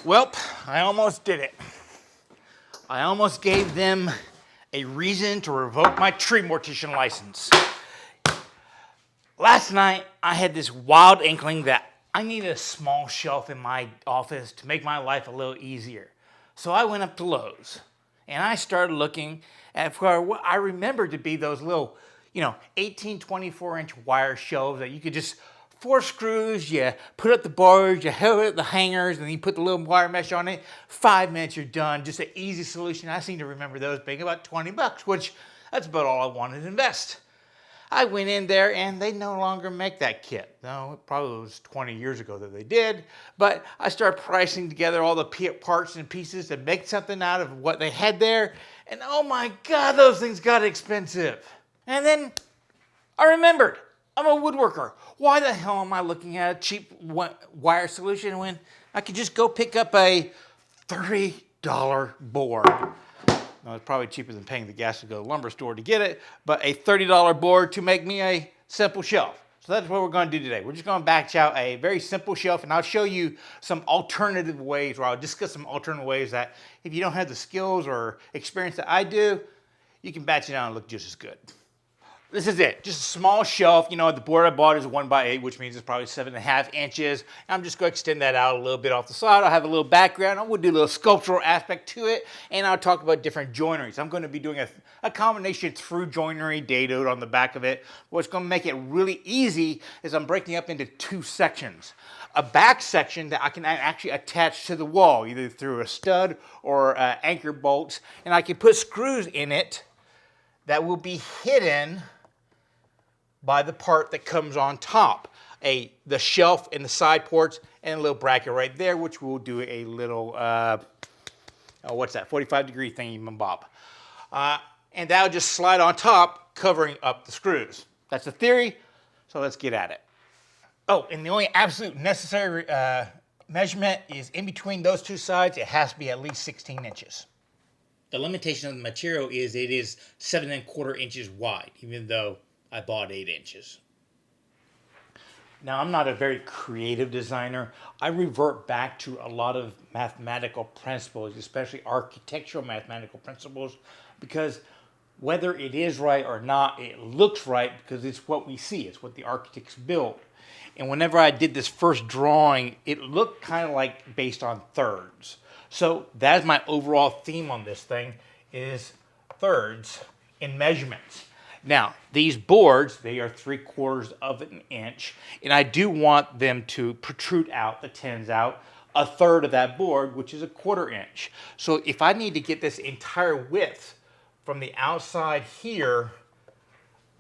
Well, I almost did it. I almost gave them a reason to revoke my tree mortician license. Last night, I had this wild inkling that I needed a small shelf in my office to make my life a little easier. So I went up to Lowe's and I started looking at what I remembered to be those little, 18, 24-inch wire shelves that you could just 4 screws, you put up the boards, you held it the hangers, and then you put the little wire mesh on it. 5 minutes, you're done. Just an easy solution. I seem to remember those being about $20, which that's about all I wanted to invest. I went in there and they no longer make that kit. No, it probably was 20 years ago that they did, but I started pricing together all the parts and pieces to make something out of what they had there, and oh my God, those things got expensive. And then I remembered, I'm a woodworker. Why the hell am I looking at a cheap wire solution when I could just go pick up a $30 board? No, it's probably cheaper than paying the gas to go to the lumber store to get it, but a $30 board to make me a simple shelf. So that's what we're going to do today. We're just going to batch out a very simple shelf, and I'll show you some alternative ways, or I'll discuss some alternative ways that if you don't have the skills or experience that I do, you can batch it out and look just as good. This is it, just a small shelf. The board I bought is 1x8, which means it's probably 7.5 inches. I'm just going to extend that out a little bit off the side. I'll have a little background. I will do a little sculptural aspect to it, and I'll talk about different joineries. I'm going to be doing a combination through joinery, dados on the back of it. What's going to make it really easy is I'm breaking it up into 2 sections. A back section that I can actually attach to the wall, either through a stud or anchor bolts, and I can put screws in it that will be hidden by the part that comes on top. The shelf and the side ports and a little bracket right there, which we'll do a little, 45-degree thingy bob. And that'll just slide on top, covering up the screws. That's the theory, so let's get at it. Oh, and the only absolute necessary measurement is in between those 2 sides. It has to be at least 16 inches. The limitation of the material is it is 7¼ inches wide, even though I bought 8 inches. Now, I'm not a very creative designer. I revert back to a lot of mathematical principles, especially architectural mathematical principles, because whether it is right or not, it looks right because it's what we see. It's what the architects built. And whenever I did this first drawing, it looked kind of like based on thirds. So that's my overall theme on this thing, is thirds in measurements. Now, these boards, they are 3/4 of an inch, and I do want them to protrude out, the tenons out, 1/3 of that board, which is 1/4 inch. So if I need to get this entire width from the outside here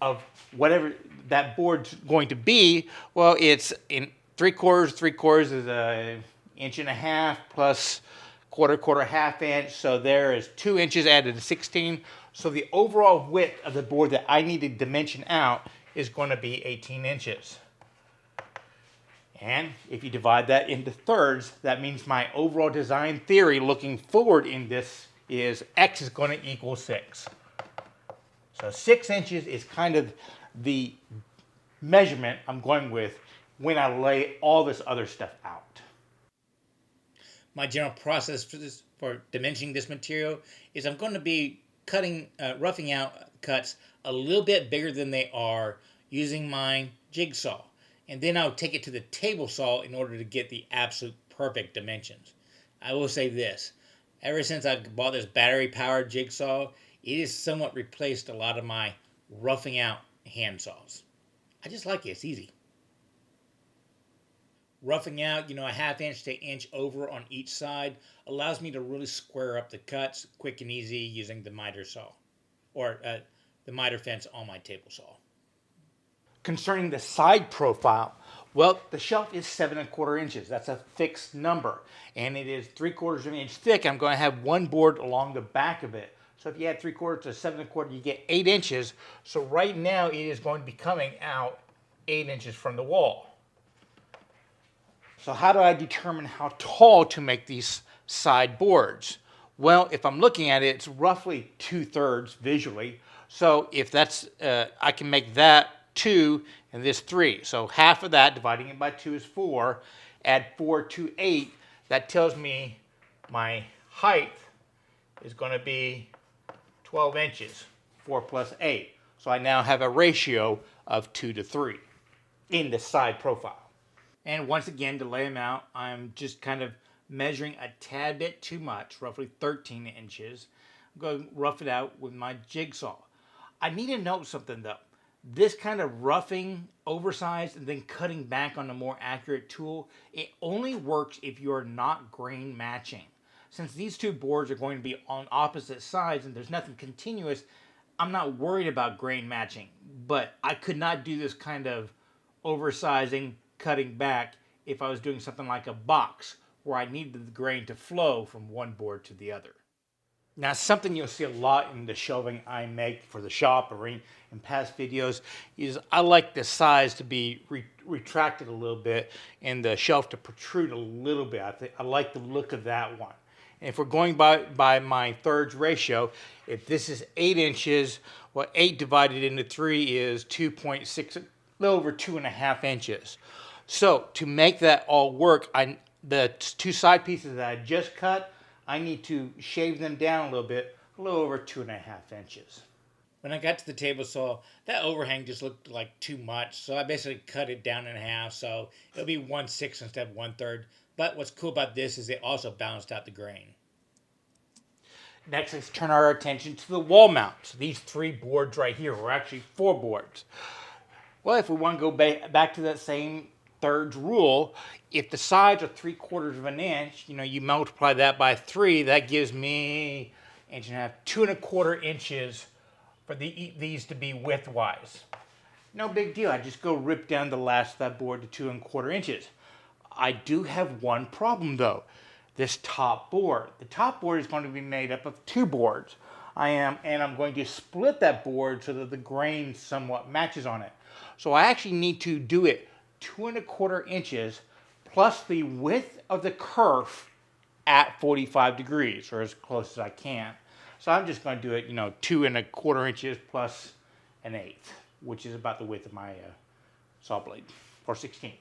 of whatever that board's going to be, well, it's in 3/4 is 1.5 inches plus quarter, 1/2 inch. So there is 2 inches added to 16. So the overall width of the board that I need to dimension out is going to be 18 inches. And if you divide that into thirds, that means my overall design theory looking forward in this is X is going to equal 6. So 6 inches is kind of the measurement I'm going with when I lay all this other stuff out. My general process for dimensioning this material is I'm going to be roughing out cuts a little bit bigger than they are using my jigsaw. And then I'll take it to the table saw in order to get the absolute perfect dimensions. I will say this, ever since I bought this battery-powered jigsaw, it has somewhat replaced a lot of my roughing out hand saws. I just like it, it's easy. Roughing out, 1/2 inch to inch over on each side allows me to really square up the cuts quick and easy using the miter saw, or the miter fence on my table saw. Concerning the side profile, well, the shelf is 7¼ inches. That's a fixed number, and it is 3/4 of an inch thick. I'm going to have one board along the back of it. So if you add 3/4 to 7¼ you get 8 inches. So right now it is going to be coming out 8 inches from the wall. So how do I determine how tall to make these side boards? Well, if I'm looking at it, it's roughly 2/3 visually. So if that's, I can make that 2 and this 3. So half of that, dividing it by 2 is 4. Add 4 to 8, that tells me my height is going to be 12 inches, 4 plus 8. So I now have a ratio of 2 to 3 in the side profile. And once again, to lay them out, I'm just kind of measuring a tad bit too much, roughly 13 inches. I'm going to rough it out with my jigsaw. I need to note something though. This kind of roughing, oversized, and then cutting back on a more accurate tool, it only works if you're not grain matching. Since these two boards are going to be on opposite sides and there's nothing continuous, I'm not worried about grain matching. But I could not do this kind of oversizing, cutting back if I was doing something like a box where I needed the grain to flow from one board to the other. Now, something you'll see a lot in the shelving I make for the shop or in past videos is I like the size to be retracted a little bit and the shelf to protrude a little bit. I like the look of that one. And if we're going by my thirds ratio, if this is 8 inches, well, 8 divided into 3 is 2.6, a little over 2.5 inches. So to make that all work, the two side pieces that I just cut, I need to shave them down a little over 2.5 inches. When I got to the table saw, that overhang just looked like too much, so I basically cut it down in half, so it'll be 1/6 instead of 1/3. But what's cool about this is it also balanced out the grain. Next, let's turn our attention to the wall mounts. These 3 boards right here were actually 4 boards. Well, if we want to go back to that same thirds rule, if the sides are 3/4 of an inch, you multiply that by 3, that gives me 1.5 inches, 2.25 inches for these to be widthwise. No big deal. I just go rip down the last of that board to 2.25 inches. I do have one problem though. This top board. The top board is going to be made up of 2 boards. I'm going to split that board so that the grain somewhat matches on it. So I actually need to do it 2.25 inches plus the width of the kerf at 45 degrees, or as close as I can. So I'm just going to do it, 2.25 inches plus 1/8, which is about the width of my saw blade, or 1/16.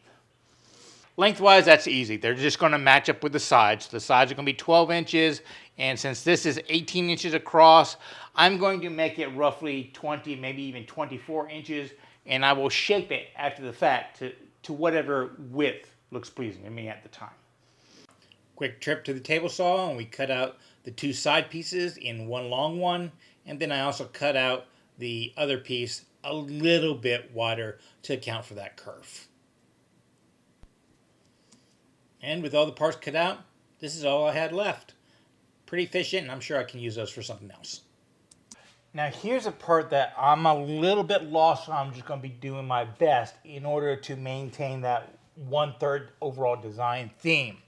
Lengthwise, that's easy. They're just going to match up with the sides. The sides are going to be 12 inches, and since this is 18 inches across, I'm going to make it roughly 20, maybe even 24 inches, and I will shape it after the fact to whatever width looks pleasing to me at the time. Quick trip to the table saw, and we cut out the 2 side pieces in one long one, and then I also cut out the other piece a little bit wider to account for that kerf. And with all the parts cut out, this is all I had left. Pretty efficient, and I'm sure I can use those for something else. Now here's a part that I'm a little bit lost on. I'm just going to be doing my best in order to maintain that 1/3 overall design theme.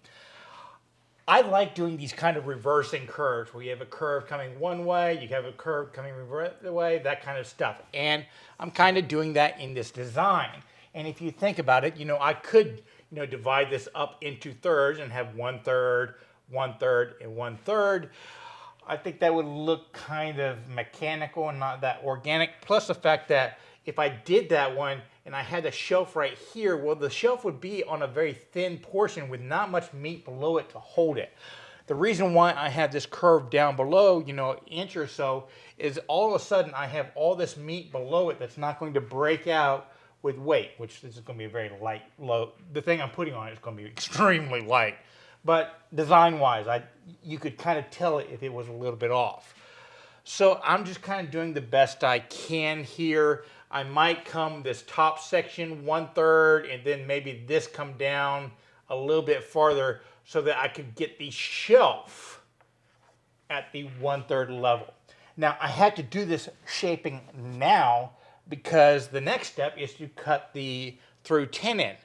I like doing these kind of reversing curves where you have a curve coming one way, you have a curve coming the way, that kind of stuff. And I'm kind of doing that in this design. And if you think about it, I could divide this up into thirds and have 1/3, 1/3, and 1/3. I think that would look kind of mechanical and not that organic. Plus the fact that if I did that one and I had a shelf right here, well, the shelf would be on a very thin portion with not much meat below it to hold it. The reason why I have this curve down below, an inch or so, is all of a sudden I have all this meat below it that's not going to break out with weight, which this is going to be a very light load. The thing I'm putting on it is going to be extremely light. But design-wise, you could kind of tell it if it was a little bit off. So I'm just kind of doing the best I can here. I might come this top section 1/3 and then maybe this come down a little bit farther so that I could get the shelf at the 1/3 level. Now I had to do this shaping now because the next step is to cut the through tenon.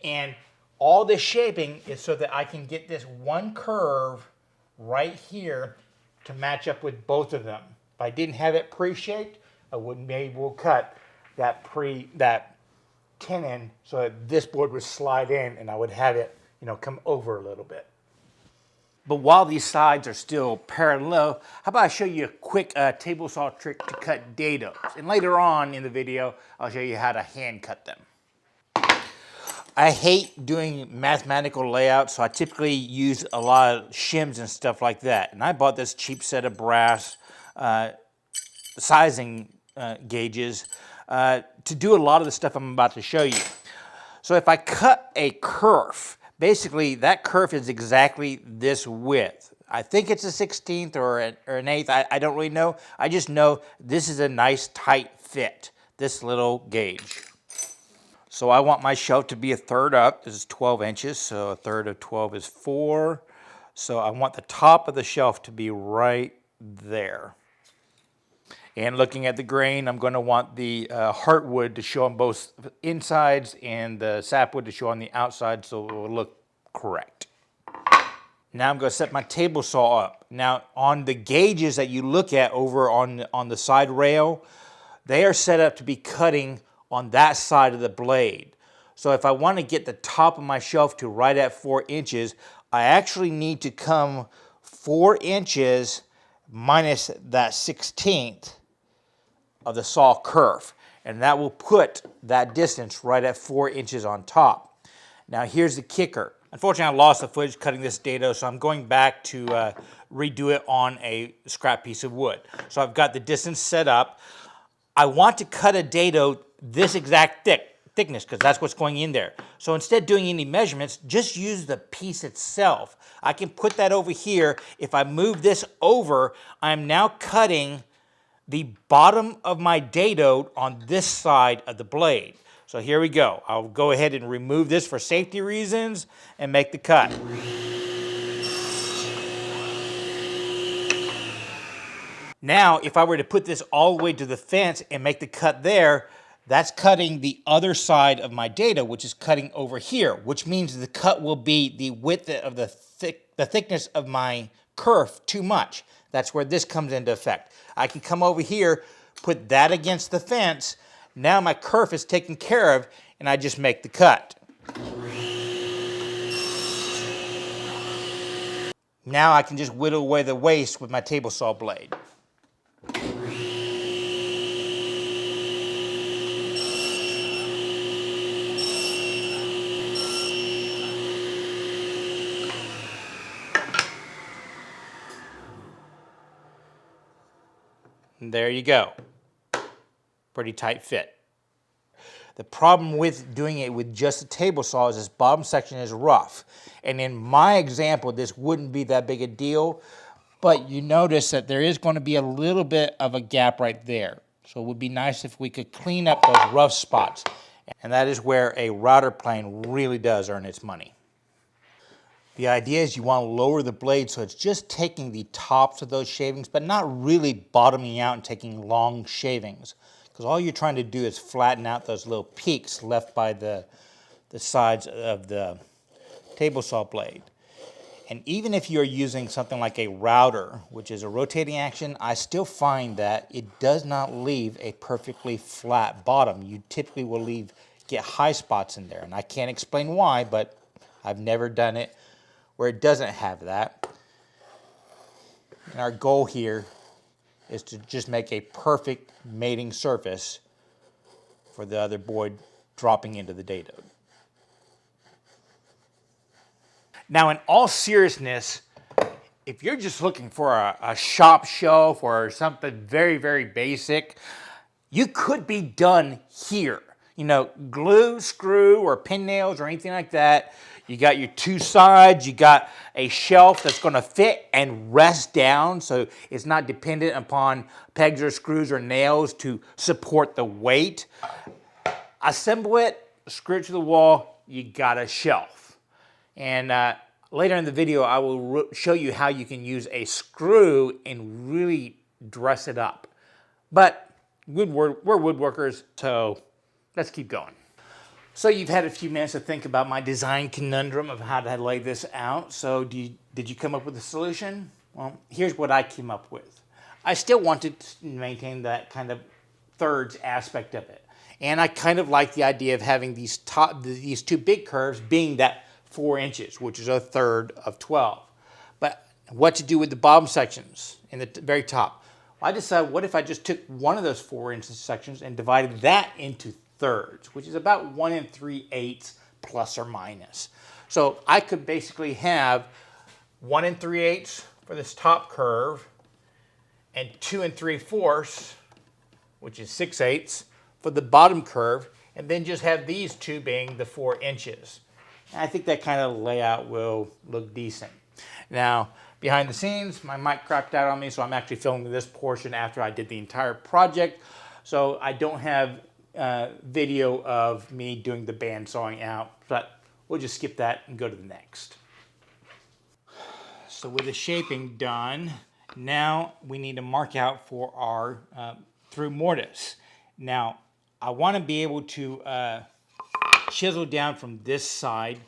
And all this shaping is so that I can get this one curve right here to match up with both of them. If I didn't have it pre-shaped, I wouldn't be able to cut that tenon so that this board would slide in and I would have it, come over a little bit. But while these sides are still parallel, how about I show you a quick table saw trick to cut dados? And later on in the video, I'll show you how to hand cut them. I hate doing mathematical layouts, so I typically use a lot of shims and stuff like that. And I bought this cheap set of brass sizing gauges to do a lot of the stuff I'm about to show you. So if I cut a kerf, basically that kerf is exactly this width. I think it's a 16th or an eighth. I don't really know. I just know this is a nice tight fit, this little gauge. So I want my shelf to be a third up. This is 12 inches, so a third of 12 is 4. So I want the top of the shelf to be right there. And looking at the grain, I'm going to want the heartwood to show on both insides and the sapwood to show on the outside, so it will look correct. Now I'm going to set my table saw up. Now on the gauges that you look at over on the side rail, they are set up to be cutting on that side of the blade. So if I want to get the top of my shelf to right at 4 inches, I actually need to come 4 inches minus that 16th of the saw kerf, and that will put that distance right at 4 inches on top. Now here's the kicker. Unfortunately, I lost the footage cutting this dado, so I'm going back to redo it on a scrap piece of wood. So I've got the distance set up. I want to cut a dado this exact thickness because that's what's going in there. So instead of doing any measurements, just use the piece itself. I can put that over here. If I move this over, I'm now cutting the bottom of my dado on this side of the blade. So here we go. I'll go ahead and remove this for safety reasons and make the cut. Now, if I were to put this all the way to the fence and make the cut there, that's cutting the other side of my dado, which is cutting over here, which means the cut will be the width of the thickness of my kerf too much. That's where this comes into effect. I can come over here, put that against the fence. Now my kerf is taken care of, and I just make the cut. Now I can just whittle away the waste with my table saw blade. And there you go. Pretty tight fit. The problem with doing it with just a table saw is this bottom section is rough. And in my example, this wouldn't be that big a deal, but you notice that there is going to be a little bit of a gap right there. So it would be nice if we could clean up those rough spots. And that is where a router plane really does earn its money. The idea is you want to lower the blade so it's just taking the tops of those shavings, but not really bottoming out and taking long shavings. Because all you're trying to do is flatten out those little peaks left by the sides of the table saw blade. And even if you're using something like a router, which is a rotating action, I still find that it does not leave a perfectly flat bottom. You typically will get high spots in there. And I can't explain why, but I've never done it where it doesn't have that. And our goal here is to just make a perfect mating surface for the other board dropping into the dado. Now, in all seriousness, if you're just looking for a shop shelf or something very, very basic, you could be done here. You know, glue, screw, or pin nails or anything like that. You got your two sides, you got a shelf that's going to fit and rest down so it's not dependent upon pegs or screws or nails to support the weight. Assemble it, screw it to the wall, you got a shelf. And later in the video, I will show you how you can use a screw and really dress it up. But we're woodworkers, so let's keep going. So you've had a few minutes to think about my design conundrum of how to lay this out. So did you come up with a solution? Well, here's what I came up with. I still wanted to maintain that kind of thirds aspect of it. And I kind of like the idea of having these two big curves being that 4 inches, which is a third of 12. But what to do with the bottom sections in the very top? Well, I decided, what if I just took one of those 4 inch sections and divided that into thirds, which is about 1 3/8 plus or minus. So I could basically have 1 3/8 for this top curve and 2 3/4, which is 6/8 for the bottom curve, and then just have these two being the 4 inches. And I think that kind of layout will look decent. Now, behind the scenes, my mic crapped out on me, so I'm actually filming this portion after I did the entire project. So I don't have video of me doing the band sawing out, but we'll just skip that and go to the next. So with the shaping done, now we need to mark out for our through mortise. Now, I want to be able to chisel down from this side,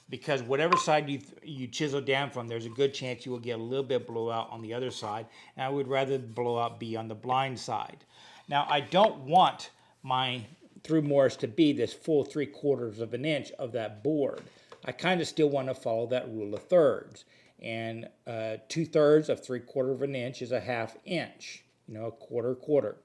because whatever side you chisel down from, there's a good chance you will get a little bit blowout on the other side, and I would rather the blowout be on the blind side. Now, I don't want my through mortise to be this full 3/4 of an inch of that board. I kind of still want to follow that rule of thirds, and 2/3 of 3/4 of an inch is a 1/2 inch, a quarter.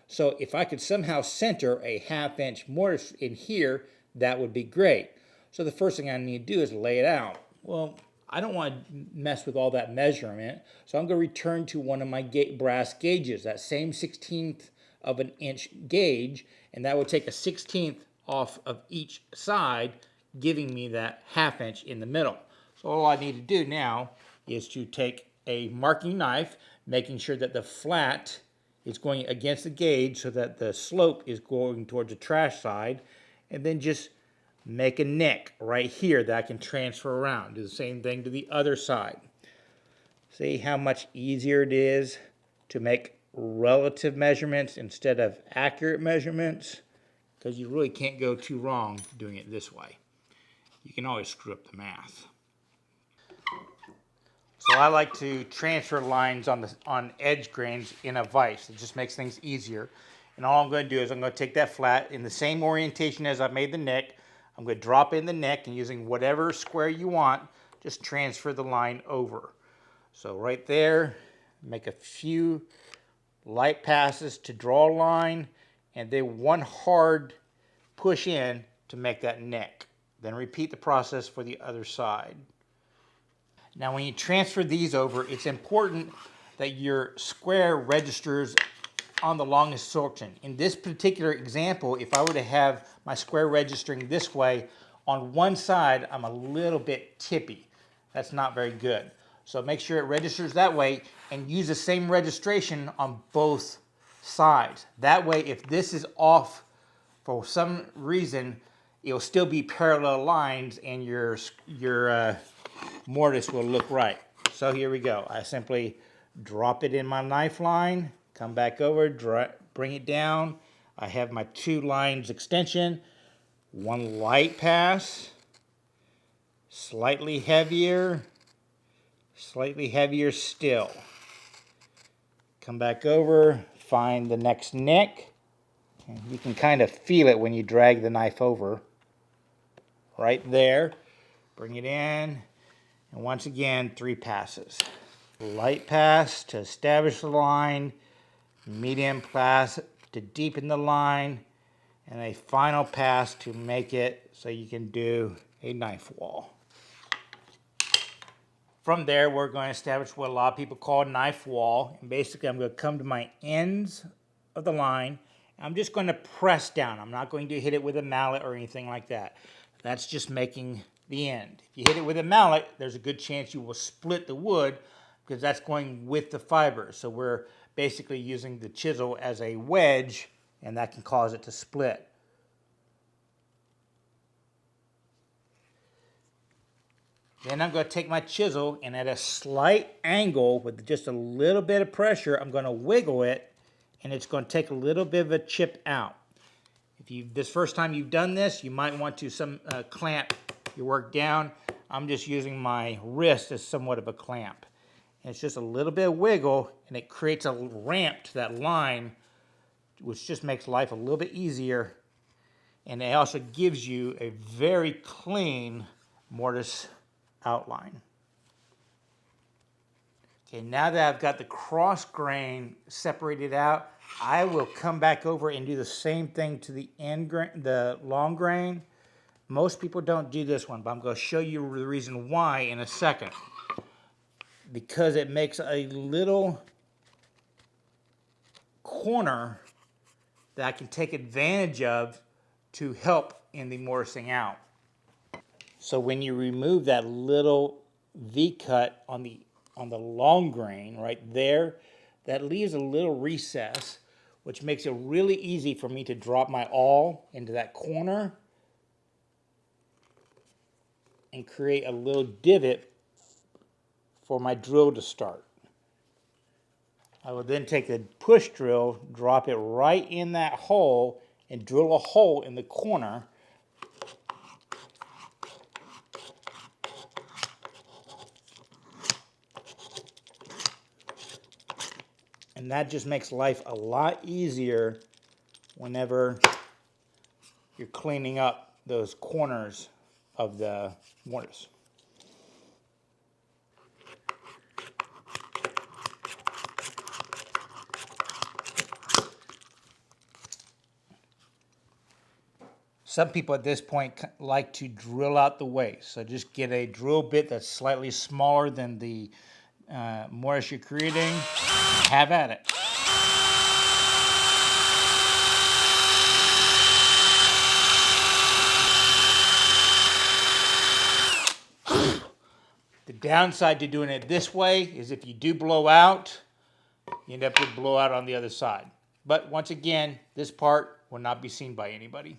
So if I could somehow center a 1/2 inch mortise in here, that would be great. So the first thing I need to do is lay it out. Well, I don't want to mess with all that measurement, so I'm going to return to one of my brass gauges, that same 1/16 of an inch gauge, and that will take a 1/16 off of each side, giving me that 1/2 inch in the middle. So all I need to do now is to take a marking knife, making sure that the flat is going against the gauge so that the slope is going towards the trash side, and then just make a nick right here that I can transfer around. Do the same thing to the other side. See how much easier it is to make relative measurements instead of accurate measurements, because you really can't go too wrong doing it this way. You can always screw up the math. So I like to transfer lines on edge grains in a vise. It just makes things easier. And all I'm going to do is I'm going to take that flat in the same orientation as I made the neck. I'm going to drop in the neck, and using whatever square you want, just transfer the line over. So right there, make a few light passes to draw a line, and then one hard push in to make that neck. Then repeat the process for the other side. Now when you transfer these over, it's important that your square registers on the longest section. In this particular example, if I were to have my square registering this way, on one side I'm a little bit tippy. That's not very good. So make sure it registers that way, and use the same registration on both sides. That way, if this is off for some reason, it'll still be parallel lines, and your mortise will look right. So here we go. I simply drop it in my knife line, come back over, bring it down. I have my 2 lines extension, one light pass, slightly heavier still. Come back over, find the next nick. And you can kind of feel it when you drag the knife over. Right there. Bring it in. And once again, 3 passes. Light pass to establish the line, medium pass to deepen the line, and a final pass to make it so you can do a knife wall. From there, we're going to establish what a lot of people call a knife wall. And basically, I'm going to come to my ends of the line. I'm just going to press down. I'm not going to hit it with a mallet or anything like that. That's just making the end. If you hit it with a mallet, there's a good chance you will split the wood, because that's going with the fiber. So we're basically using the chisel as a wedge, and that can cause it to split. Then I'm going to take my chisel, and at a slight angle with just a little bit of pressure, I'm going to wiggle it, and it's going to take a little bit of a chip out. If this first time you've done this, you might want to clamp your work down. I'm just using my wrist as somewhat of a clamp. And it's just a little bit of wiggle, and it creates a ramp to that line, which just makes life a little bit easier. And it also gives you a very clean mortise outline. Okay, now that I've got the cross grain separated out, I will come back over and do the same thing to the end grain, the long grain. Most people don't do this one, but I'm going to show you the reason why in a second. Because it makes a little corner that I can take advantage of to help in the mortising out. So when you remove that little V-cut on the long grain right there, that leaves a little recess, which makes it really easy for me to drop my awl into that corner and create a little divot for my drill to start. I will then take the push drill, drop it right in that hole, and drill a hole in the corner. And that just makes life a lot easier whenever you're cleaning up those corners of the mortise. Some people at this point like to drill out the waste. So just get a drill bit that's slightly smaller than the mortise you're creating. Have at it. The downside to doing it this way is if you do blow out, you end up with blowout on the other side. But once again, this part will not be seen by anybody.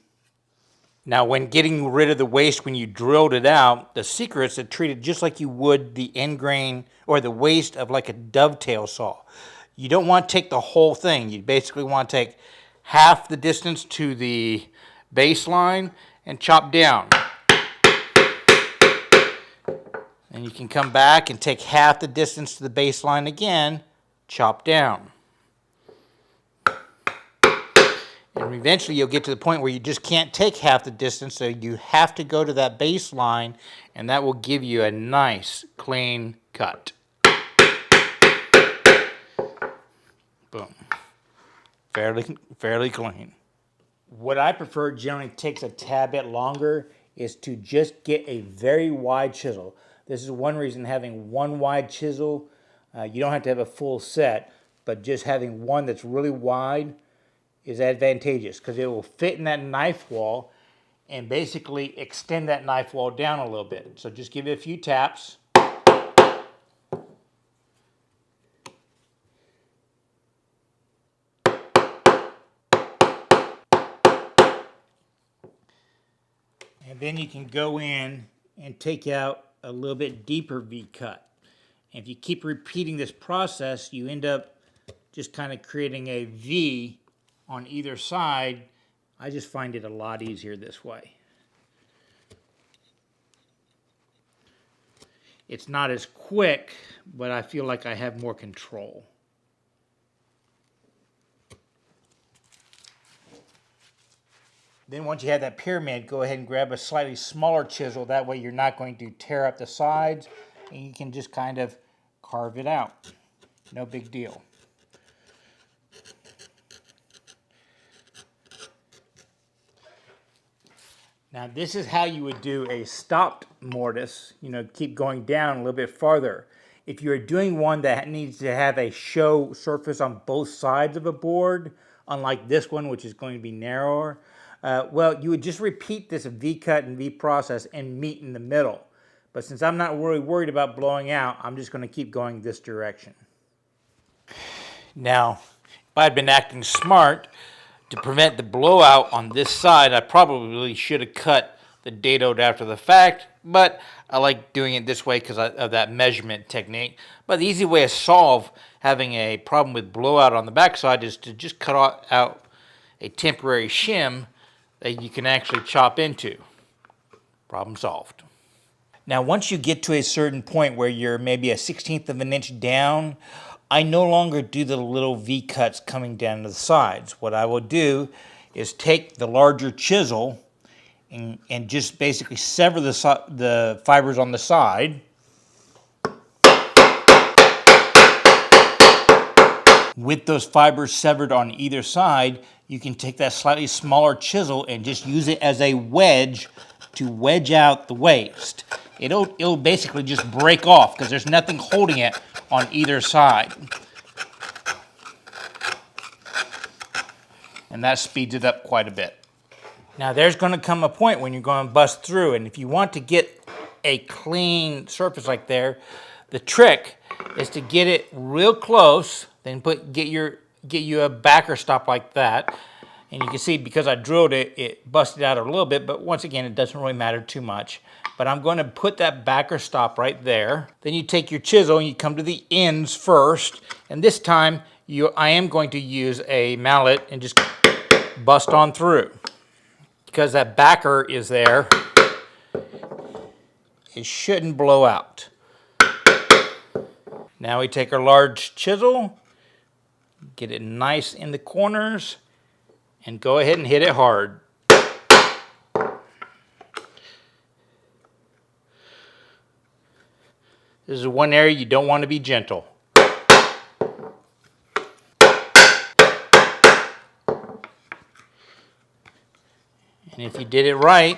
Now, when getting rid of the waste when you drilled it out, the secret is to treat it just like you would the end grain or the waste of like a dovetail saw. You don't want to take the whole thing. You basically want to take half the distance to the baseline and chop down. And you can come back and take half the distance to the baseline again, chop down. And eventually you'll get to the point where you just can't take half the distance, so you have to go to that baseline, and that will give you a nice, clean cut. Boom. Fairly clean. What I prefer generally takes a tad bit longer is to just get a very wide chisel. This is one reason having one wide chisel, you don't have to have a full set, but just having one that's really wide is advantageous because it will fit in that knife wall and basically extend that knife wall down a little bit. So just give it a few taps. And then you can go in and take out a little bit deeper V-cut. And if you keep repeating this process, you end up just kind of creating a V on either side. I just find it a lot easier this way. It's not as quick, but I feel like I have more control. Then once you have that pyramid, go ahead and grab a slightly smaller chisel. That way you're not going to tear up the sides, and you can just kind of carve it out. No big deal. Now this is how you would do a stopped mortise, keep going down a little bit farther. If you're doing one that needs to have a show surface on both sides of a board, unlike this one, which is going to be narrower, well, you would just repeat this V-cut and V-process and meet in the middle. But since I'm not really worried about blowing out, I'm just going to keep going this direction. Now, if I'd been acting smart, to prevent the blowout on this side, I probably should have cut the dado after the fact, but I like doing it this way because of that measurement technique. But the easy way to solve having a problem with blowout on the backside is to just cut out a temporary shim that you can actually chop into. Problem solved. Now, once you get to a certain point where you're maybe a 1/16 of an inch down, I no longer do the little V-cuts coming down to the sides. What I will do is take the larger chisel and just basically sever the fibers on the side. With those fibers severed on either side, you can take that slightly smaller chisel and just use it as a wedge to wedge out the waste. It'll basically just break off because there's nothing holding it on either side. And that speeds it up quite a bit. Now there's going to come a point when you're going to bust through, and if you want to get a clean surface like there, the trick is to get it real close, then get you a backer stop like that. And you can see because I drilled it, it busted out a little bit, but once again, it doesn't really matter too much. But I'm going to put that backer stop right there. Then you take your chisel and you come to the ends first. And this time, I am going to use a mallet and just bust on through. Because that backer is there, it shouldn't blow out. Now we take our large chisel, get it nice in the corners, and go ahead and hit it hard. This is one area you don't want to be gentle. And if you did it right,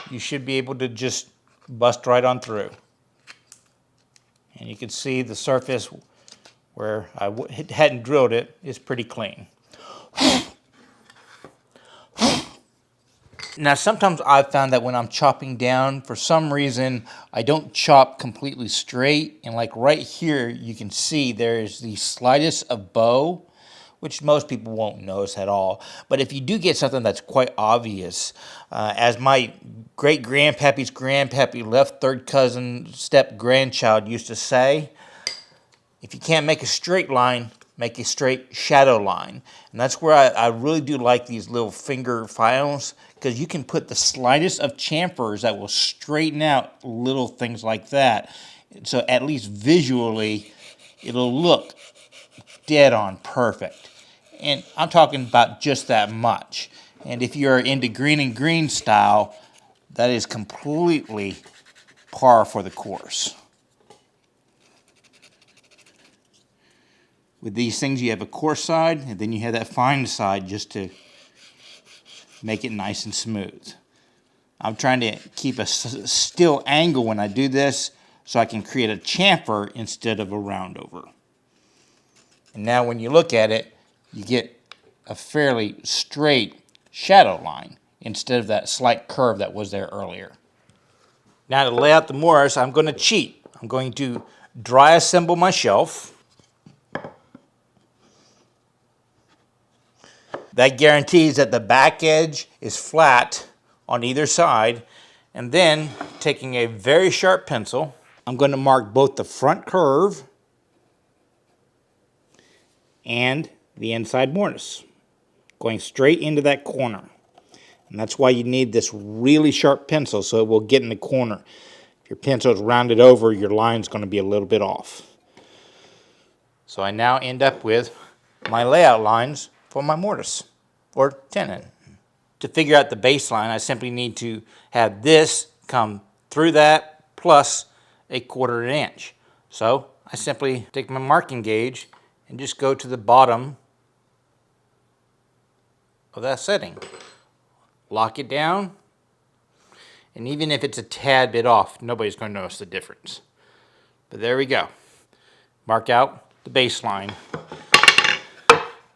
you should be able to just bust right on through. And you can see the surface where I hadn't drilled it is pretty clean. Now sometimes I've found that when I'm chopping down, for some reason, I don't chop completely straight. And like right here, you can see there's the slightest of bow, which most people won't notice at all. But if you do get something that's quite obvious, as my great-grandpappy's grandpappy, left third cousin, step-grandchild used to say, if you can't make a straight line, make a straight shadow line. And that's where I really do like these little finger files, because you can put the slightest of chamfers that will straighten out little things like that. So at least visually, it'll look dead on perfect. And I'm talking about just that much. And if you're into green and green style, that is completely par for the course. With these things, you have a coarse side, and then you have that fine side just to make it nice and smooth. I'm trying to keep a still angle when I do this so I can create a chamfer instead of a roundover. And now when you look at it, you get a fairly straight shadow line instead of that slight curve that was there earlier. Now to lay out the mortise, I'm going to cheat. I'm going to dry assemble my shelf. That guarantees that the back edge is flat on either side. And then, taking a very sharp pencil, I'm going to mark both the front curve and the inside mortise, going straight into that corner. And that's why you need this really sharp pencil, so it will get in the corner. If your pencil is rounded over, your line's going to be a little bit off. So I now end up with my layout lines for my mortise or tenon. To figure out the baseline, I simply need to have this come through that plus a 1/4 inch. So I simply take my marking gauge and just go to the bottom of that setting. Lock it down, and even if it's a tad bit off, nobody's going to notice the difference. But there we go. Mark out the baseline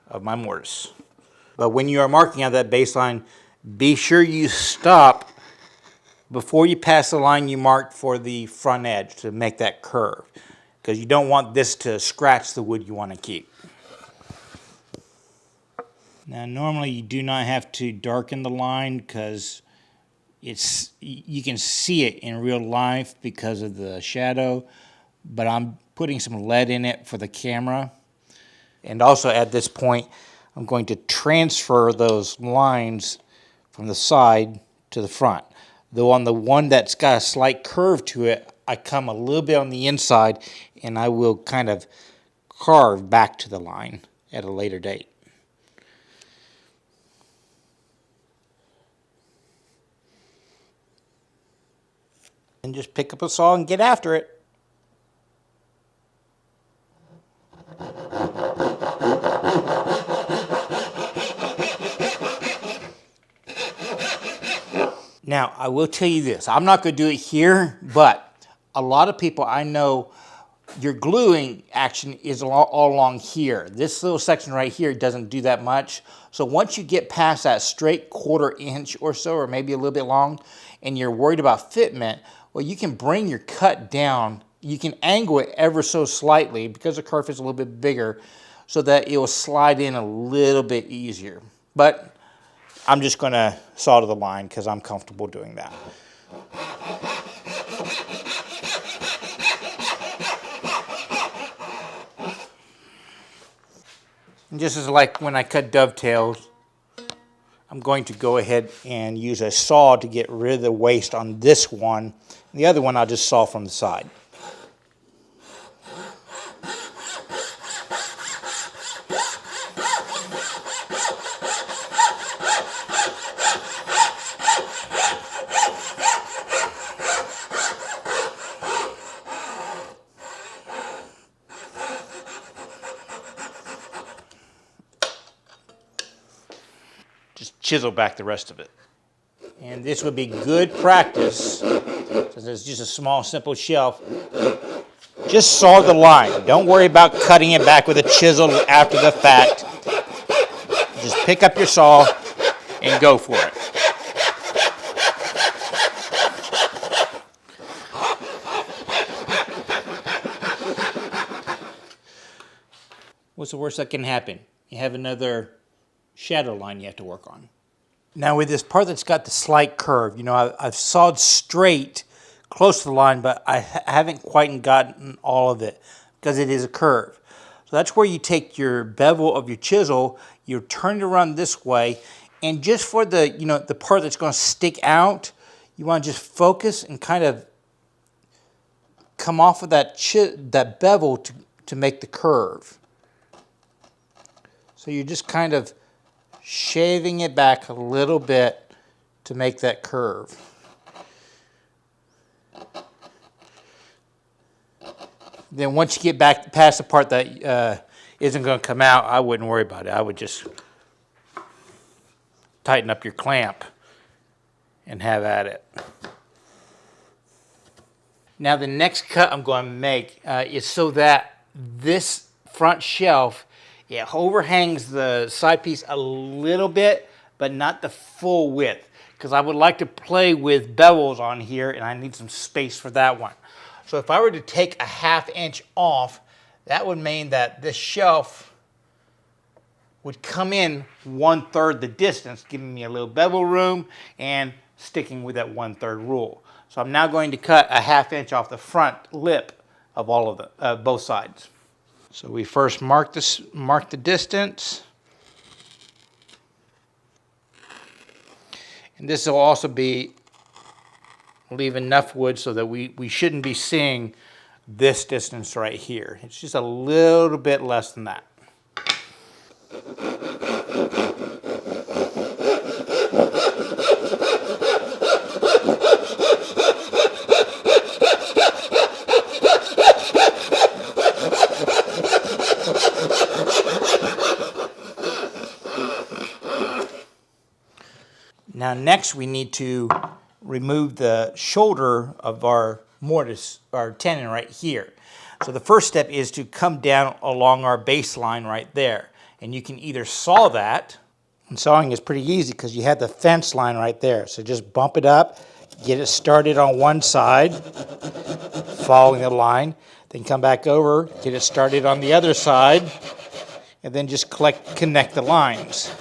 of my mortise. But when you are marking out that baseline, be sure you stop before you pass the line you marked for the front edge to make that curve, because you don't want this to scratch the wood you want to keep. Now normally you do not have to darken the line because you can see it in real life because of the shadow, but I'm putting some lead in it for the camera. And also at this point, I'm going to transfer those lines from the side to the front. Though on the one that's got a slight curve to it, I come a little bit on the inside and I will kind of carve back to the line at a later date. And just pick up a saw and get after it. Now, I will tell you this. I'm not going to do it here, but a lot of people I know, your gluing action is all along here. This little section right here doesn't do that much. So once you get past that straight 1/4 inch or so, or maybe a little bit long, and you're worried about fitment, well, you can bring your cut down. You can angle it ever so slightly because the kerf is a little bit bigger so that it will slide in a little bit easier. But I'm just going to saw to the line because I'm comfortable doing that. And just as like when I cut dovetails, I'm going to go ahead and use a saw to get rid of the waste on this one. The other one I'll just saw from the side. Just chisel back the rest of it. And this would be good practice, since it's just a small, simple shelf. Just saw the line. Don't worry about cutting it back with a chisel after the fact. Just pick up your saw and go for it. What's the worst that can happen? You have another shadow line you have to work on. Now with this part that's got the slight curve, you know, I've sawed straight close to the line, but I haven't quite gotten all of it because it is a curve. So that's where you take your bevel of your chisel, you turn it around this way, and just for the, you know, the part that's going to stick out, you want to just focus and kind of come off of that bevel to make the curve. So you're just kind of shaving it back a little bit to make that curve. Then once you get back past the part that isn't going to come out, I wouldn't worry about it. I would just tighten up your clamp and have at it. Now the next cut I'm going to make is so that this front shelf, it overhangs the side piece a little bit, but not the full width, because I would like to play with bevels on here and I need some space for that one. So if I were to take a 1/2 inch off, that would mean that this shelf would come in 1/3 the distance, giving me a little bevel room and sticking with that 1/3 rule. So I'm now going to cut a 1/2 inch off the front lip of all of the both sides. So we first mark the distance, and this will also be leave enough wood so that we shouldn't be seeing this distance right here. It's just a little bit less than that. Now next we need to remove the shoulder of our mortise, our tenon right here. So the first step is to come down along our baseline right there. And you can either saw that, and sawing is pretty easy because you have the fence line right there. So just bump it up, get it started on one side, following the line, then come back over, get it started on the other side, and then just connect the lines.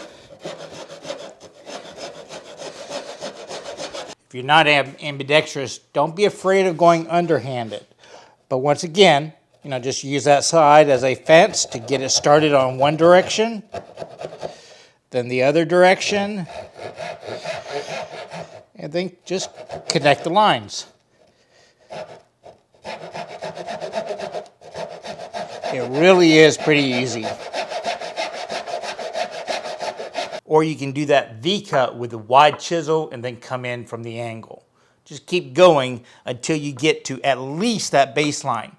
If you're not ambidextrous, don't be afraid of going underhanded. But once again, you know, just use that side as a fence to get it started on one direction, then the other direction, and then just connect the lines. It really is pretty easy. Or you can do that V-cut with a wide chisel and then come in from the angle. Just keep going until you get to at least that baseline.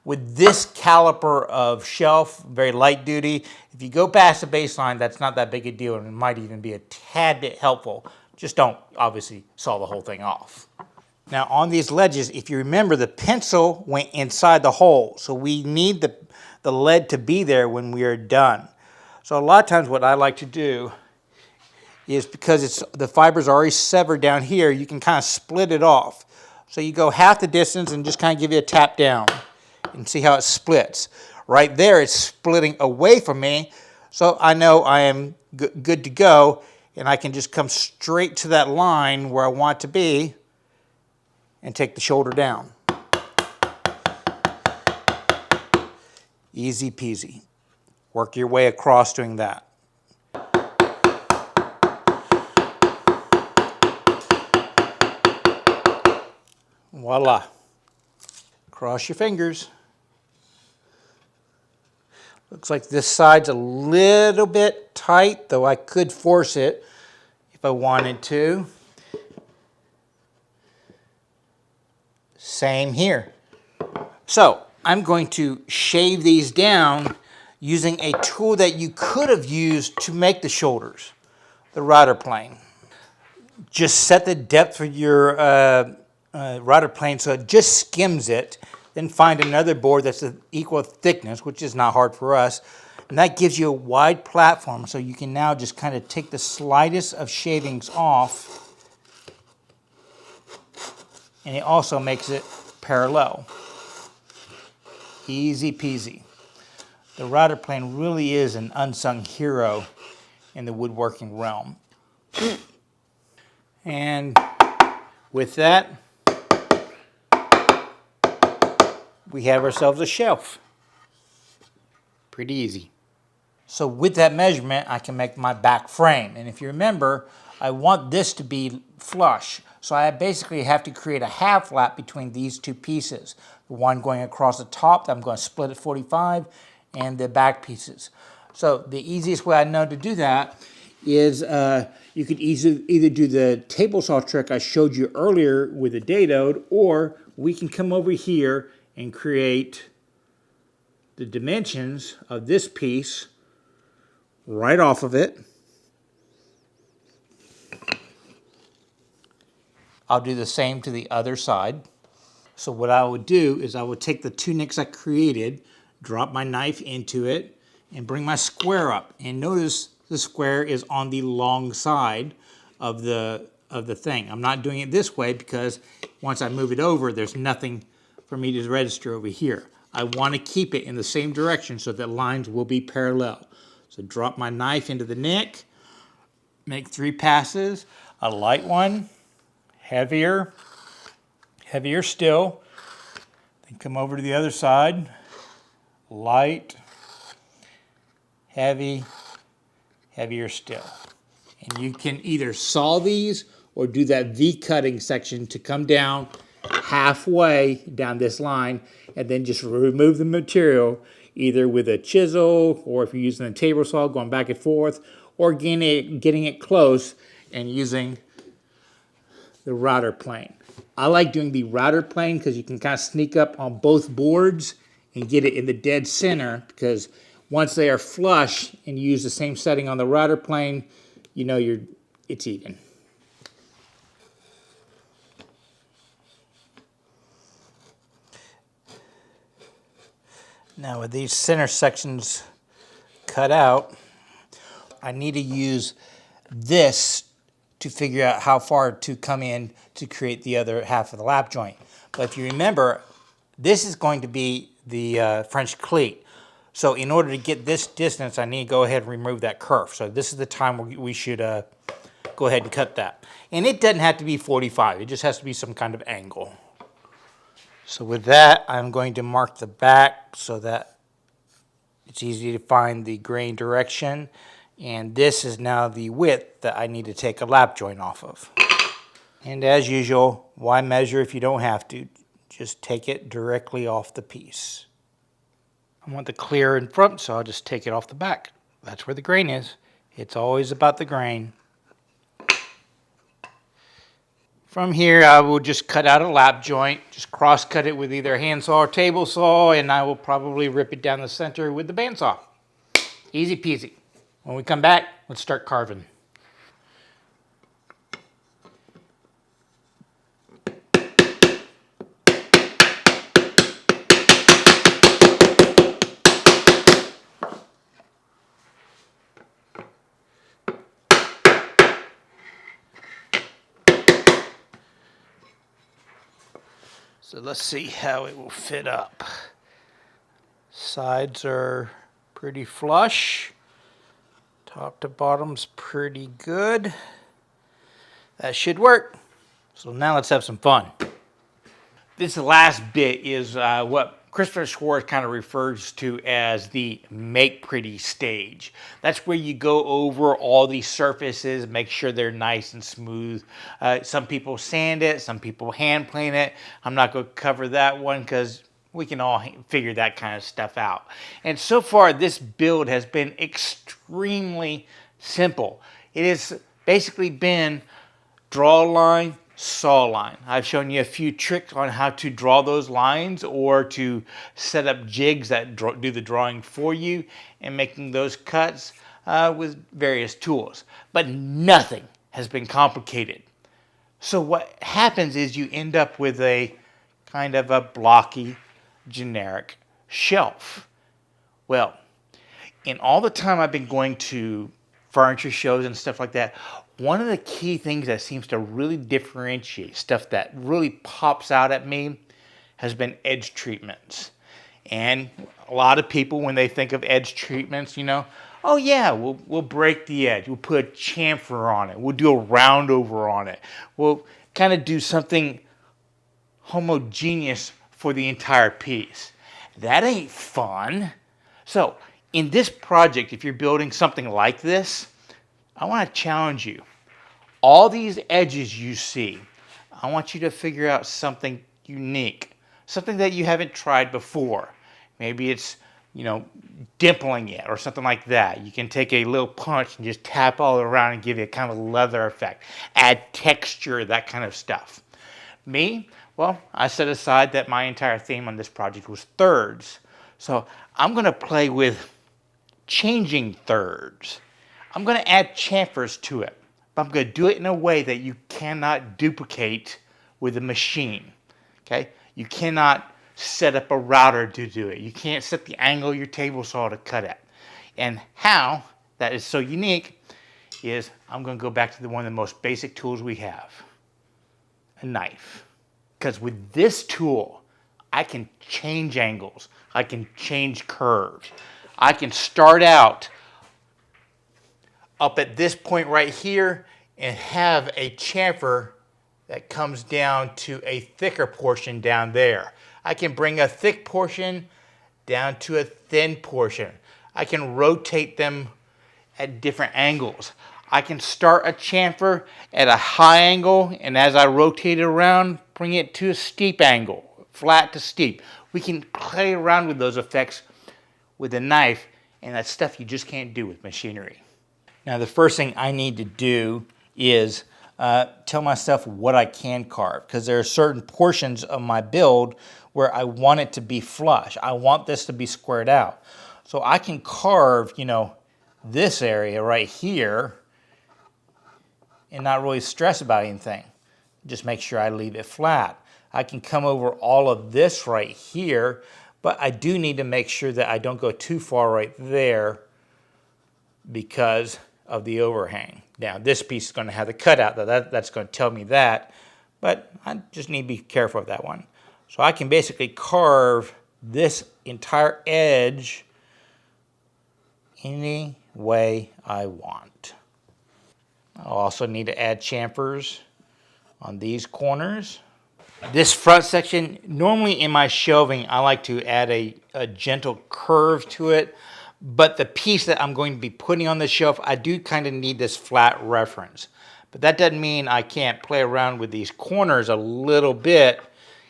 With this caliper of shelf, very light duty, if you go past the baseline, that's not that big a deal, and it might even be a tad bit helpful Just don't obviously saw the whole thing off. Now on these ledges, if you remember, the pencil went inside the hole. So we need the lead to be there when we are done. So a lot of times what I like to do is, because the fibers are already severed down here, you can kind of split it off. So you go half the distance and just kind of give it a tap down and see how it splits. Right there, it's splitting away from me, so I know I am good to go, and I can just come straight to that line where I want to be and take the shoulder down. Easy peasy. Work your way across doing that. Voila. Cross your fingers. Looks like this side's a little bit tight, though I could force it if I wanted to. Same here. So I'm going to shave these down using a tool that you could have used to make the shoulders, the router plane. Just set the depth for your router plane so it just skims it. Then find another board that's of equal thickness, which is not hard for us. And that gives you a wide platform, so you can now just kind of take the slightest of shavings off. And it also makes it parallel. Easy peasy. The router plane really is an unsung hero in the woodworking realm. And with that, we have ourselves a shelf. Pretty easy. So with that measurement, I can make my back frame. And if you remember, I want this to be flush. So I basically have to create a half lap between these two pieces. The one going across the top, I'm going to split at 45, and the back pieces. So the easiest way I know to do that is you could either do the table saw trick I showed you earlier with the dado, or we can come over here and create the dimensions of this piece right off of it. I'll do the same to the other side. So what I would do is I would take the two nicks I created, drop my knife into it, and bring my square up. And notice the square is on the long side of the thing. I'm not doing it this way because once I move it over, there's nothing for me to register over here. I want to keep it in the same direction so that lines will be parallel. So drop my knife into the nick, make 3 passes, a light one, heavier still, then come over to the other side, light, heavy, heavier still. And you can either saw these or do that V cutting section to come down halfway down this line and then just remove the material either with a chisel, or if you're using a table saw going back and forth, or getting it close and using the router plane. I like doing the router plane because you can kind of sneak up on both boards and get it in the dead center, because once they are flush and you use the same setting on the router plane, you know it's even. Now with these center sections cut out, I need to use this to figure out how far to come in to create the other half of the lap joint. But if you remember, this is going to be the French cleat. So in order to get this distance, I need to go ahead and remove that kerf. So this is the time we should go ahead and cut that. And it doesn't have to be 45, it just has to be some kind of angle. So with that, I'm going to mark the back so that it's easy to find the grain direction. And this is now the width that I need to take a lap joint off of. And as usual, why measure if you don't have to? Just take it directly off the piece. I want the clear in front, so I'll just take it off the back. That's where the grain is. It's always about the grain. From here, I will just cut out a lap joint, just cross cut it with either a handsaw or table saw, and I will probably rip it down the center with the bandsaw. Easy peasy. When we come back, let's start carving. So let's see how it will fit up. Sides are pretty flush. Top to bottom's pretty good. That should work. So now let's have some fun. This last bit is what Christopher Schwartz kind of refers to as the make pretty stage. That's where you go over all these surfaces, make sure they're nice and smooth. Some people sand it, some people hand plane it. I'm not going to cover that one because we can all figure that kind of stuff out. And so far, this build has been extremely simple. It has basically been draw a line, saw line. I've shown you a few tricks on how to draw those lines or to set up jigs that do the drawing for you and making those cuts with various tools. But nothing has been complicated. So what happens is you end up with a kind of a blocky, generic shelf. Well, in all the time I've been going to furniture shows and stuff like that, one of the key things that seems to really differentiate stuff that really pops out at me has been edge treatments. And a lot of people, when they think of edge treatments, you know, oh yeah, we'll break the edge. We'll put a chamfer on it. We'll do a round over on it. We'll kind of do something homogeneous for the entire piece. That ain't fun. So in this project, if you're building something like this, I want to challenge you. All these edges you see, I want you to figure out something unique, something that you haven't tried before. Maybe it's, you know, dimpling it or something like that. You can take a little punch and just tap all around and give it a kind of leather effect. Add texture, that kind of stuff. Me, well, I set aside that my entire theme on this project was thirds. So I'm going to play with changing thirds. I'm going to add chamfers to it, but I'm going to do it in a way that you cannot duplicate with a machine. Okay? You cannot set up a router to do it. You can't set the angle of your table saw to cut it. And how that is so unique is I'm going to go back to one of the most basic tools we have, a knife. Because with this tool, I can change angles. I can change curves. I can start out up at this point right here and have a chamfer that comes down to a thicker portion down there. I can bring a thick portion down to a thin portion. I can rotate them at different angles. I can start a chamfer at a high angle, and as I rotate it around, bring it to a steep angle, flat to steep. We can play around with those effects with a knife, and that's stuff you just can't do with machinery. Now, the first thing I need to do is tell myself what I can carve, because there are certain portions of my build where I want it to be flush. I want this to be squared out. So I can carve, you know, this area right here and not really stress about anything. Just make sure I leave it flat. I can come over all of this right here, but I do need to make sure that I don't go too far right there because of the overhang. Now, this piece is going to have the cutout. That's going to tell me that, but I just need to be careful of that one. So I can basically carve this entire edge any way I want. I'll also need to add chamfers on these corners. This front section, normally in my shelving, I like to add a gentle curve to it, but the piece that I'm going to be putting on the shelf, I do kind of need this flat reference. But that doesn't mean I can't play around with these corners a little bit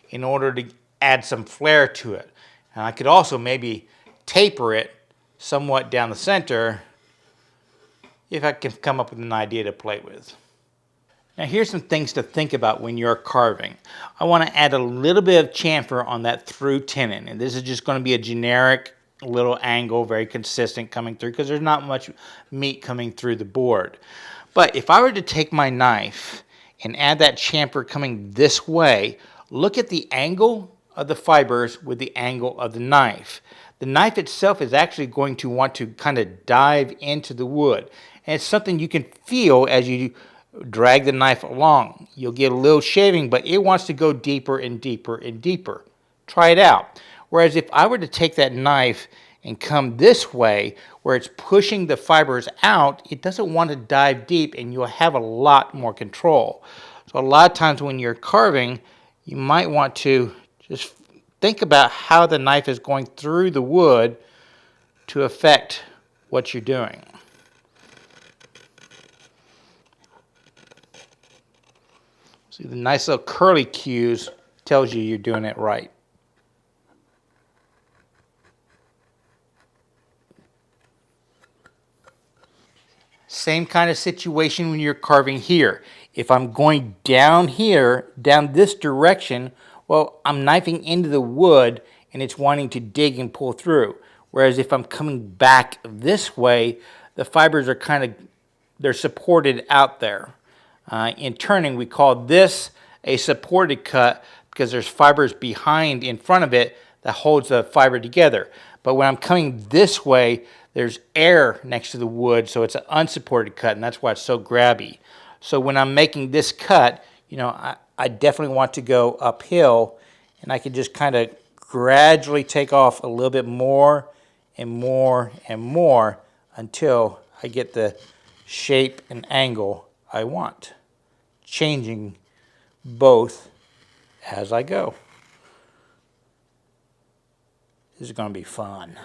in order to add some flair to it. And I could also maybe taper it somewhat down the center if I can come up with an idea to play with. Now here's some things to think about when you're carving. I want to add a little bit of chamfer on that through tenon, and this is just going to be a generic little angle, very consistent coming through because there's not much meat coming through the board. But if I were to take my knife and add that chamfer coming this way, look at the angle of the fibers with the angle of the knife. The knife itself is actually going to want to kind of dive into the wood. And it's something you can feel as you drag the knife along. You'll get a little shaving, but it wants to go deeper and deeper and deeper. Try it out. Whereas if I were to take that knife and come this way, where it's pushing the fibers out, it doesn't want to dive deep and you'll have a lot more control. So a lot of times when you're carving, you might want to just think about how the knife is going through the wood to affect what you're doing. See, the nice little curly cues tells you you're doing it right. Same kind of situation when you're carving here. If I'm going down here, down this direction, well, I'm knifing into the wood and it's wanting to dig and pull through. Whereas if I'm coming back this way, the fibers are they're supported out there. In turning, we call this a supported cut because there's fibers behind in front of it that holds the fiber together. But when I'm coming this way, there's air next to the wood, so it's an unsupported cut, and that's why it's so grabby. So when I'm making this cut, I definitely want to go uphill, and I can just kind of gradually take off a little bit more and more and more until I get the shape and angle I want, changing both as I go. This is going to be fun.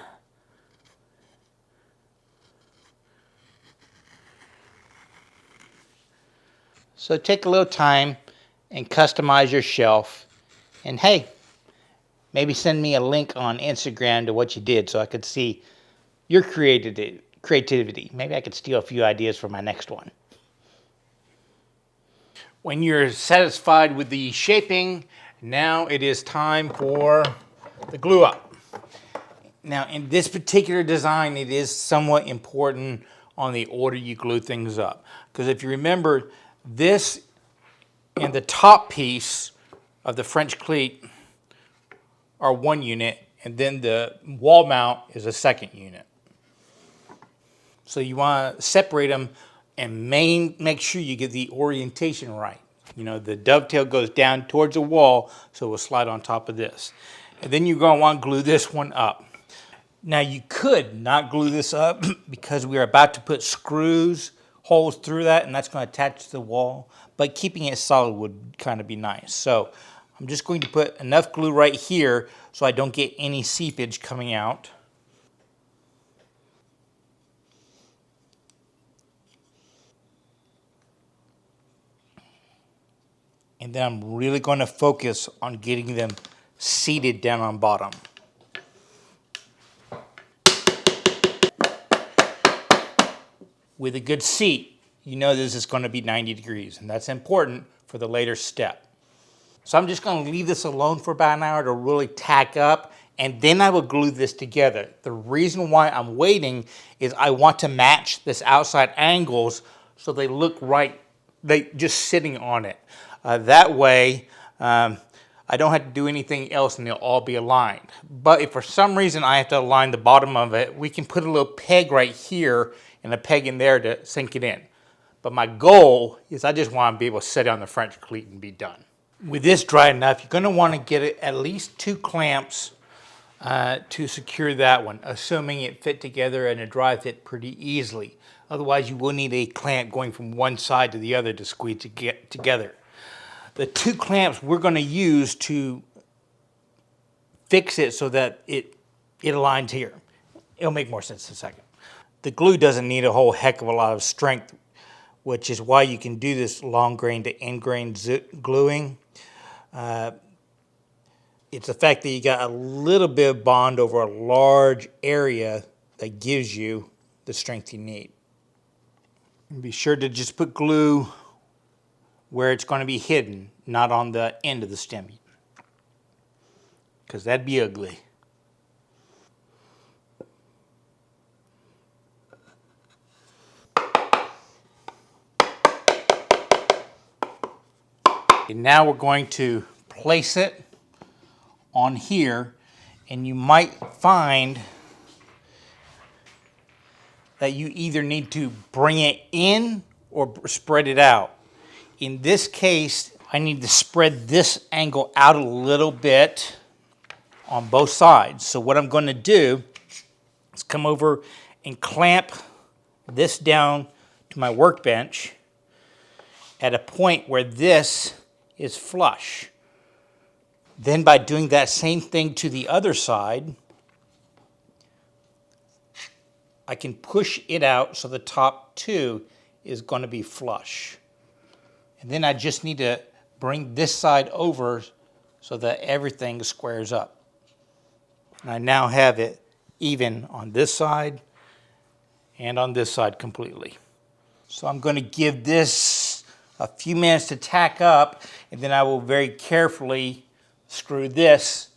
So take a little time and customize your shelf. And hey, maybe send me a link on Instagram to what you did so I could see your creativity. Maybe I could steal a few ideas for my next one. When you're satisfied with the shaping, now it is time for the glue up. Now in this particular design, it is somewhat important on the order you glue things up. Because if you remember, this and the top piece of the French cleat are one unit, and then the wall mount is a second unit. So you want to separate them and make sure you get the orientation right. The dovetail goes down towards the wall, so it will slide on top of this. And then you're going to want to glue this one up. Now you could not glue this up because we are about to put holes through that, and that's going to attach to the wall. But keeping it solid would kind of be nice. So I'm just going to put enough glue right here so I don't get any seepage coming out. And then I'm really going to focus on getting them seated down on bottom. With a good seat, this is going to be 90 degrees, and that's important for the later step. So I'm just going to leave this alone for about an hour to really tack up, and then I will glue this together. The reason why I'm waiting is I want to match this outside angles so they look right, just sitting on it. That way, I don't have to do anything else and they'll all be aligned. But if for some reason I have to align the bottom of it, we can put a little peg right here and a peg in there to sink it in. But my goal is I just want to be able to set it on the French cleat and be done. With this dry enough, you're going to want to get it at least 2 clamps to secure that one, assuming it fit together and it dry fit pretty easily. Otherwise, you will need a clamp going from one side to the other to squeeze it get together. The 2 clamps we're going to use to fix it so that it aligns here. It'll make more sense in a second. The glue doesn't need a whole heck of a lot of strength, which is why you can do this long grain to end grain gluing. It's the fact that you got a little bit of bond over a large area that gives you the strength you need. And be sure to just put glue where it's going to be hidden, not on the end of the stem, because that'd be ugly. And now we're going to place it on here, and you might find that you either need to bring it in or spread it out. In this case, I need to spread this angle out a little bit on both sides. So what I'm going to do is come over and clamp this down to my workbench at a point where this is flush. Then by doing that same thing to the other side, I can push it out so the top two is going to be flush. And then I just need to bring this side over so that everything squares up. And I now have it even on this side and on this side completely. So I'm going to give this a few minutes to tack up, and then I will very carefully screw this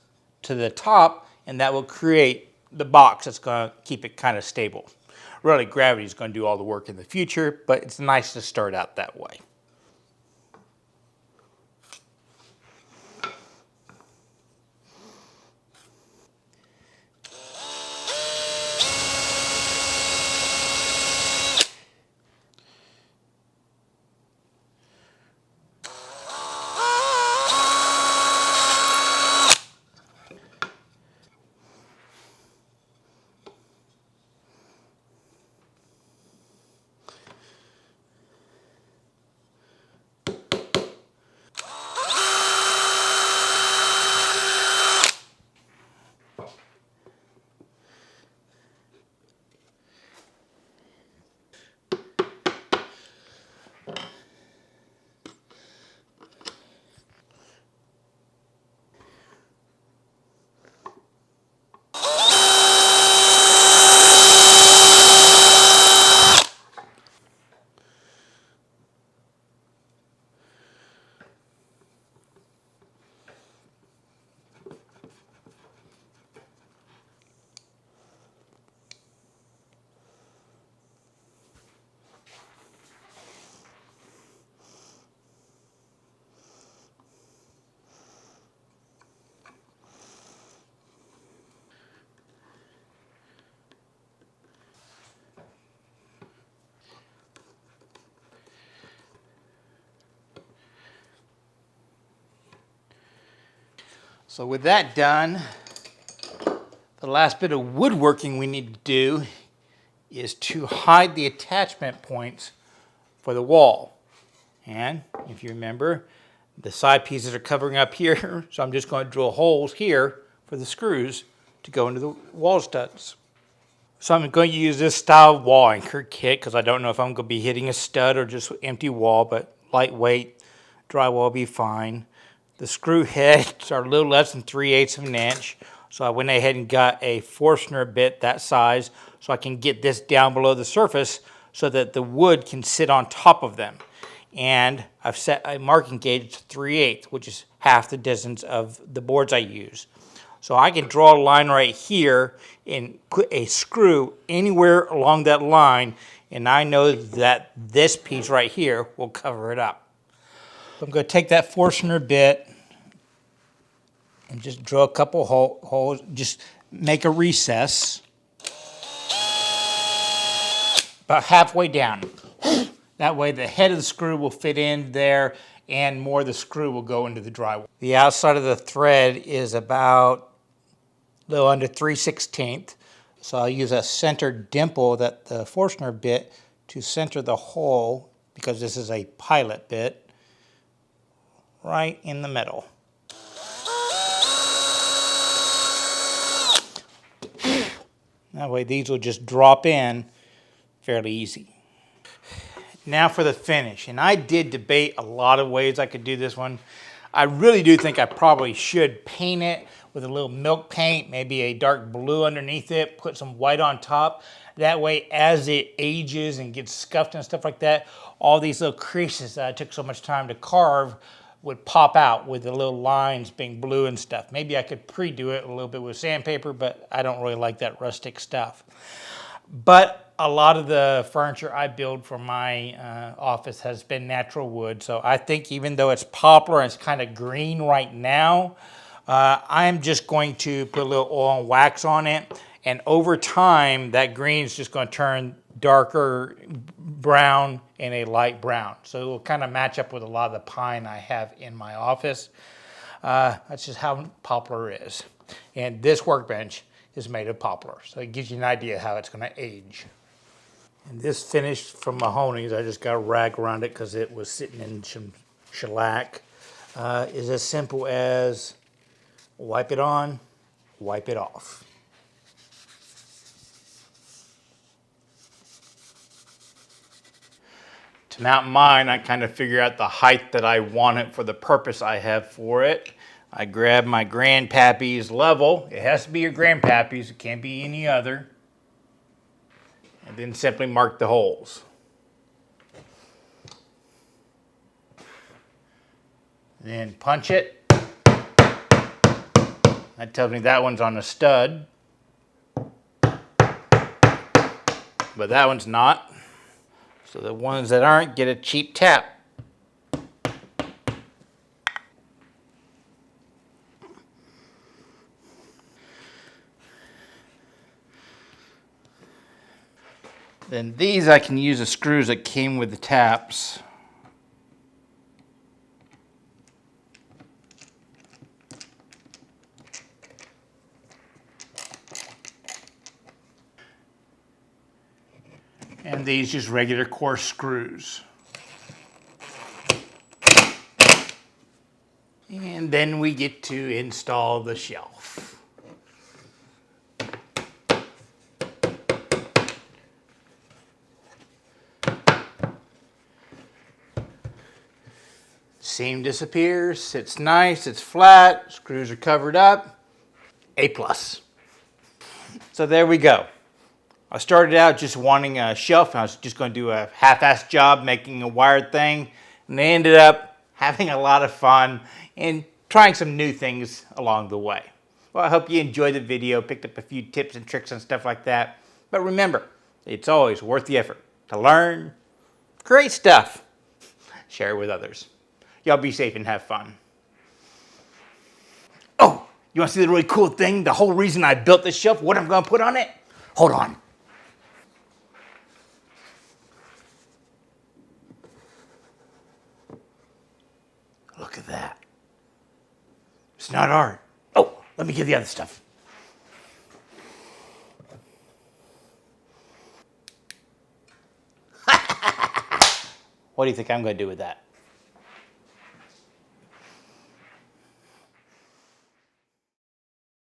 to the top, and that will create the box that's going to keep it kind of stable. Really, gravity is going to do all the work in the future, but it's nice to start out that way. So with that done, the last bit of woodworking we need to do is to hide the attachment points for the wall. And if you remember, the side pieces are covering up here, so I'm just going to drill holes here for the screws to go into the wall studs. So I'm going to use this style of wall anchor kit because I don't know if I'm going to be hitting a stud or just empty wall, but lightweight drywall will be fine. The screw heads are a little less than 3/8 of an inch, so I went ahead and got a Forstner bit that size so I can get this down below the surface so that the wood can sit on top of them. And I've set a marking gauge to 3/8, which is half the distance of the boards I use. So I can draw a line right here and put a screw anywhere along that line, and I know that this piece right here will cover it up. So I'm going to take that Forstner bit and just drill a couple holes, just make a recess about halfway down. That way the head of the screw will fit in there and more of the screw will go into the drywall. The outside of the thread is about a little under 3/16. So I'll use a center dimple, that the Forstner bit, to center the hole, because this is a pilot bit, right in the middle. That way these will just drop in fairly easy. Now for the finish, and I did debate a lot of ways I could do this one. I really do think I probably should paint it with a little milk paint, maybe a dark blue underneath it, put some white on top. That way, as it ages and gets scuffed and stuff like that, all these little creases that I took so much time to carve would pop out with the little lines being blue and stuff. Maybe I could pre-do it a little bit with sandpaper, but I don't really like that rustic stuff. But a lot of the furniture I build for my office has been natural wood. So I think even though it's poplar and it's kind of green right now, I'm just going to put a little oil and wax on it. And over time, that green is just going to turn darker brown and a light brown. So it will kind of match up with a lot of the pine I have in my office. That's just how poplar is. And this workbench is made of poplar. So it gives you an idea how it's going to age. And this finished from Mahoney's, I just got a rag around it because it was sitting in some shellac, is as simple as wipe it on, wipe it off. To mount mine, I kind of figure out the height that I want it for the purpose I have for it. I grab my grandpappy's level. It has to be your grandpappy's, it can't be any other. And then simply mark the holes. Then punch it. That tells me that one's on a stud. But that one's not. So the ones that aren't get a cheap tap. Then these I can use the screws that came with the taps. And these just regular coarse screws. And then we get to install the shelf. Seam disappears, it's nice, it's flat, screws are covered up, A+. So there we go. I started out just wanting a shelf. I was just going to do a half-assed job making a wired thing, and I ended up having a lot of fun and trying some new things along the way. Well, I hope you enjoyed the video, picked up a few tips and tricks and stuff like that. But remember, it's always worth the effort to learn, create stuff, share it with others. Y'all be safe and have fun. Oh, you want to see the really cool thing? The whole reason I built this shelf, what I'm going to put on it? Hold on. Look at that. It's not art. Oh, let me get the other stuff. What do you think I'm going to do with that?